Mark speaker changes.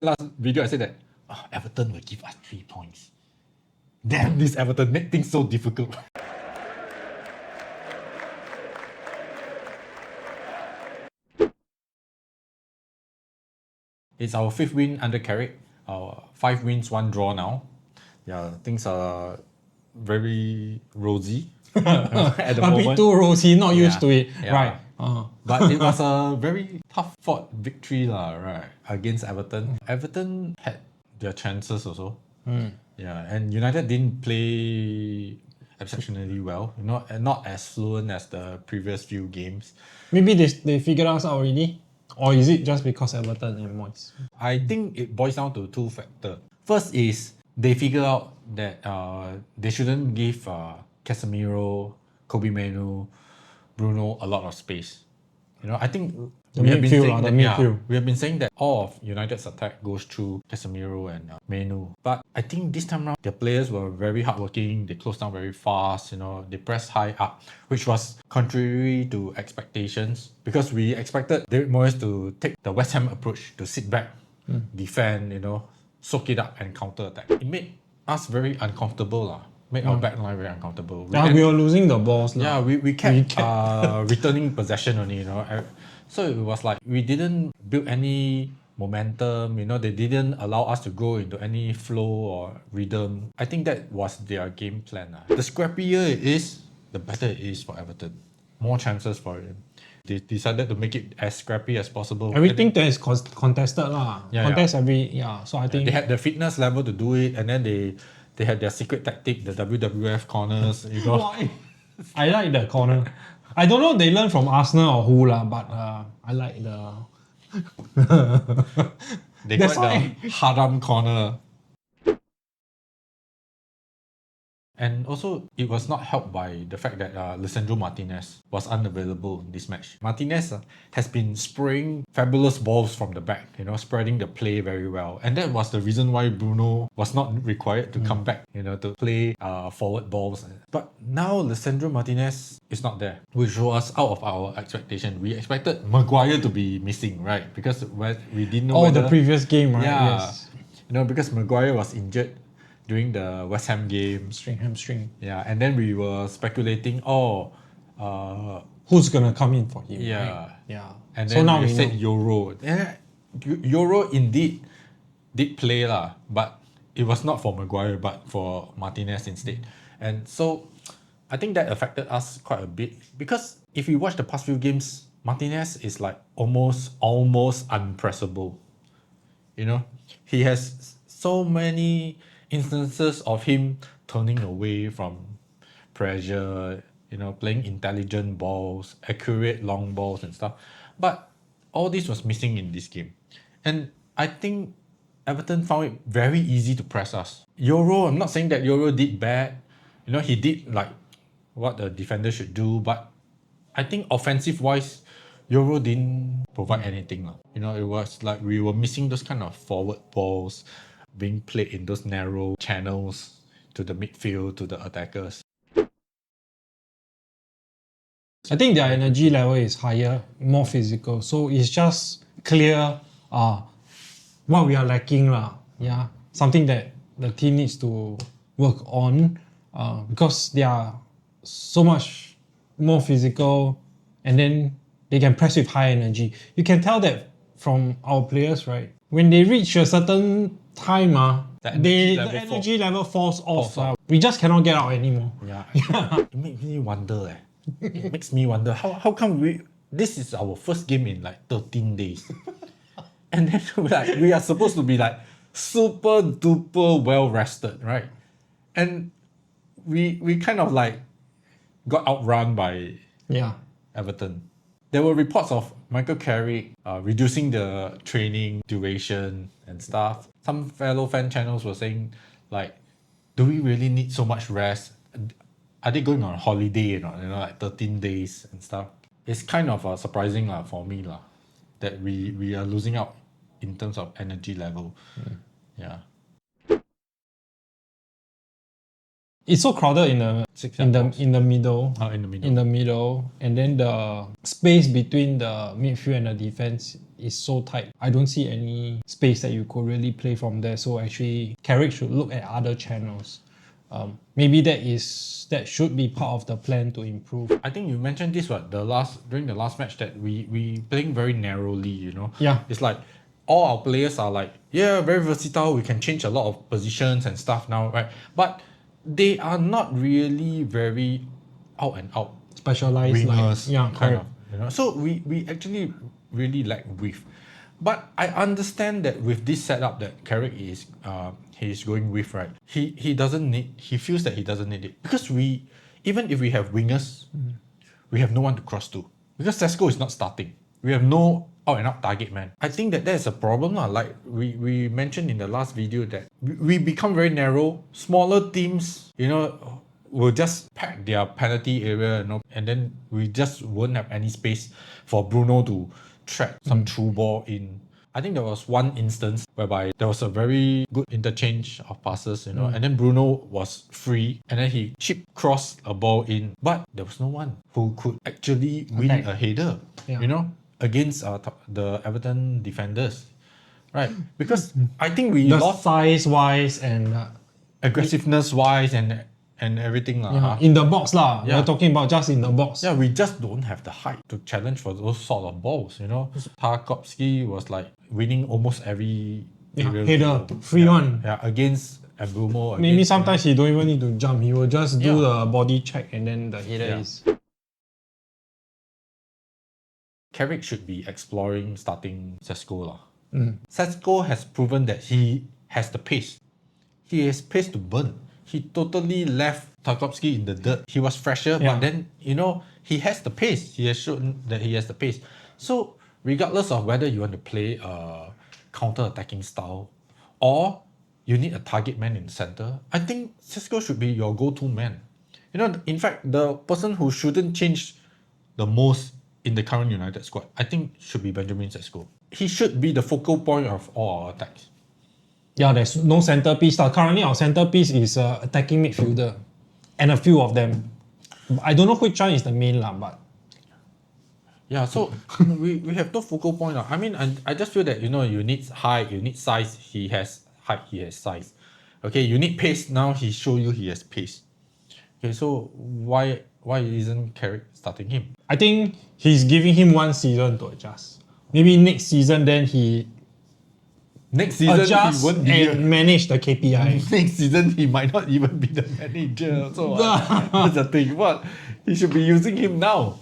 Speaker 1: Last video I said that Everton will give us 3 points. Damn, this Everton make things so difficult. It's our 5th win under Carrick. 5 wins, 1 draw now. Yeah, things are very rosy at the moment.
Speaker 2: A bit too rosy, not used to it.
Speaker 1: Yeah.
Speaker 2: Right.
Speaker 1: But it was a very tough fought victory right, against Everton. Everton had their chances also. Yeah, and United didn't play exceptionally well. Not as fluent as the previous few games.
Speaker 2: Maybe they figured us out already? Or is it just because Everton and Moyes?
Speaker 1: I think it boils down to 2 factors. First is they figure out that they shouldn't give Casemiro, Kobe Manu, Bruno a lot of space. I think we have been saying that all of United's attack goes through Casemiro and Manu. But I think this time around, their players were very hardworking. They closed down very fast. They pressed high up, which was contrary to expectations because we expected David Moyes to take the West Ham approach to sit back, defend, soak it up and counter attack. It made us very uncomfortable. Made our back line very uncomfortable.
Speaker 2: We were losing the balls.
Speaker 1: Yeah, we kept returning possession only, So it was like we didn't build any momentum, they didn't allow us to go into any flow or rhythm. I think that was their game plan. The scrappier it is, the better it is for Everton. More chances for it. They decided to make it as scrappy as possible.
Speaker 2: Everything that is contested So I think
Speaker 1: they had the fitness level to do it, and then they had their secret tactic, the WWF corners.
Speaker 2: I like the corner. I don't know if they learned from Arsenal or who but I like the.
Speaker 1: They got the haram corner. And also, it was not helped by the fact that Lisandro Martinez was unavailable in this match. Martinez has been spraying fabulous balls from the back, spreading the play very well. And that was the reason why Bruno was not required to come back, to play forward balls. But now Lisandro Martinez is not there, which was out of our expectation. We expected Maguire to be missing, right? Because we didn't know
Speaker 2: the previous game, right?
Speaker 1: Yeah.
Speaker 2: Yes.
Speaker 1: Because Maguire was injured during the West Ham game.
Speaker 2: Hamstring.
Speaker 1: Yeah, and then we were speculating,
Speaker 2: who's gonna come in for him?
Speaker 1: Yeah.
Speaker 2: Right? Yeah.
Speaker 1: And then we said Euro. Yeah, Euro indeed did play but it was not for Maguire but for Martinez instead. And so I think that affected us quite a bit because if you watch the past few games, Martinez is like almost unpressable. He has so many instances of him turning away from pressure, playing intelligent balls, accurate long balls and stuff. But all this was missing in this game. And I think Everton found it very easy to press us. Euro, I'm not saying that Euro did bad. He did like what the defender should do, but I think offensive-wise, Euro didn't provide anything. It was like we were missing those kind of forward balls being played in those narrow channels to the midfield, to the attackers.
Speaker 2: I think their energy level is higher, more physical. So it's just clear what we are lacking. Yeah, something that the team needs to work on because they are so much more physical and then they can press with high energy. You can tell that from our players, right? When they reach a certain time, the energy level falls off. We just cannot get out anymore.
Speaker 1: Yeah. It makes me wonder. It makes me wonder how come this is our first game in like 13 days. And then we are supposed to be like super duper well rested, right? And we kind of like got outrun by Everton. There were reports of Michael Carrick reducing the training duration and stuff. Some fellow fan channels were saying, like, do we really need so much rest? Are they going on holiday, like 13 days and stuff? It's kind of surprising for me that we are losing out in terms of energy level. Yeah.
Speaker 2: It's so crowded in the middle.
Speaker 1: In the middle.
Speaker 2: And then the space between the midfield and the defense is so tight. I don't see any space that you could really play from there. So actually, Carrick should look at other channels. Maybe that should be part of the plan to improve.
Speaker 1: I think you mentioned this during the last match that we playing very narrowly, you know.
Speaker 2: Yeah.
Speaker 1: It's like all our players are like, yeah, very versatile. We can change a lot of positions and stuff now, right? But they are not really very out and out
Speaker 2: Specialized,
Speaker 1: wingers,
Speaker 2: yeah,
Speaker 1: kind
Speaker 2: correct.
Speaker 1: of, you know. So we actually really lack width. But I understand that with this setup that Carrick is he's going with, right? He feels that he doesn't need it. Because even if we have wingers, we have no one to cross to. Because Sesko is not starting. We have no out and out target man. I think that is a problem. Like we mentioned in the last video that we become very narrow. Smaller teams, you know, will just pack their penalty area, you know, and then we just won't have any space for Bruno to track some through ball in. I think there was one instance whereby there was a very good interchange of passes, you know, and then Bruno was free and then he chip crossed a ball in, but there was no one who could actually win a header, you know, against the Everton defenders, right? Because I think we
Speaker 2: The
Speaker 1: lost
Speaker 2: size-wise and
Speaker 1: aggressiveness-wise and everything.
Speaker 2: in the box lah.
Speaker 1: Yeah.
Speaker 2: We're talking about just in the box.
Speaker 1: Yeah, we just don't have the height to challenge for those sort of balls, you know. Tarkowski was like winning almost every area
Speaker 2: Header,
Speaker 1: goal.
Speaker 2: free one.
Speaker 1: Yeah, against Mbeumo.
Speaker 2: Maybe
Speaker 1: against-
Speaker 2: sometimes he don't even need to jump. He will just do
Speaker 1: Yeah.
Speaker 2: the body check and then the header
Speaker 1: Yeah.
Speaker 2: is.
Speaker 1: Carrick should be exploring starting Sesko lah. Sesko has proven that he has the pace. He has pace to burn. He totally left Tarkowski in the dirt. He was fresher,
Speaker 2: Yeah.
Speaker 1: but then, you know, he has the pace. He has shown that he has the pace. So, regardless of whether you want to play a counter-attacking style or you need a target man in the center, I think Sesko should be your go-to man. You know, in fact, the person who shouldn't change the most in the current United squad, I think should be Benjamin Sesko. He should be the focal point of all our attacks.
Speaker 2: Yeah, there's no centerpiece. Currently, our centerpiece is attacking midfielder, and a few of them. I don't know which one is the main lah, but
Speaker 1: Yeah, so we have no focal point. I mean, I just feel that, you know, you need height, you need size. He has height, he has size. Okay, you need pace. Now he show you he has pace. Okay, so why isn't Carrick starting him?
Speaker 2: I think he's giving him one season to adjust. Maybe next season, then he
Speaker 1: Next season
Speaker 2: adjust
Speaker 1: he won't be.
Speaker 2: and manage the KPI.
Speaker 1: Next season he might not even be the manager. So that's the thing. What he should be using him now.